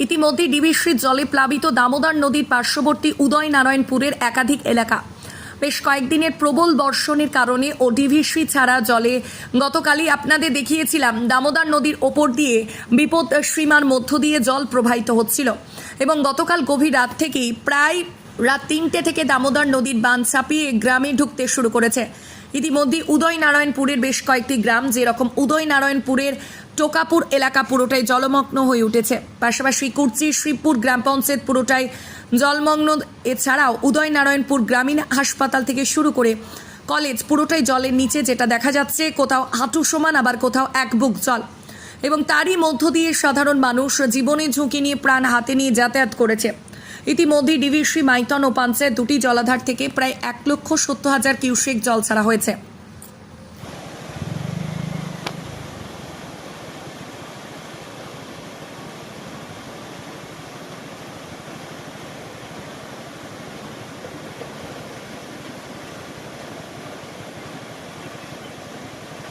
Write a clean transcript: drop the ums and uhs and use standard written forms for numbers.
ইতিমধ্যে ডিভিসির জলে প্লাবিত দামোদর নদীর পার্শ্ববর্তী উদয়নারায়ণপুরের একাধিক এলাকা। বেশ কয়েকদিনের প্রবল বর্ষণের কারণে ও ডিভিসি ছাড়া জলে গতকালই আপনাদের দেখিয়েছিলাম দামোদর নদীর ওপর দিয়ে বিপদ সীমার মধ্য দিয়ে জল প্রবাহিত হচ্ছিল এবং গতকাল গভীর রাত থেকেই প্রায় রাত 3টে থেকে দামোদর নদীর বাঁধ ছাপিয়ে গ্রামে ঢুকতে শুরু করেছে। ইতিমধ্যে উদয়নারায়ণপুরের বেশ কয়েকটি গ্রাম, যেরকম উদয়নারায়ণপুরের টোকাপুর এলাকা পুরোটাই জলমগ্ন হয়ে উঠেছে। পাশাপাশি কুর্চি শিবপুর গ্রাম পঞ্চায়েত পুরোটাই জলমগ্ন। এছাড়াও উদয়নারায়ণপুর গ্রামীণ হাসপাতাল থেকে শুরু করে কলেজ পুরোটাই জলের নিচে, যেটা দেখা যাচ্ছে কোথাও হাঁটু সমান, আবার কোথাও এক বুক জল। এবং তারই মধ্য দিয়ে সাধারণ মানুষ জীবনের ঝুঁকি নিয়ে প্রাণ হাতে নিয়ে যাতায়াত করেছে। ইতিমধ্যে ডিভিসি, মাইথন ও পাঞ্চের দুটি জলাধার থেকে প্রায় 1,70,000 কিউসেক জল ছাড়া হয়েছে।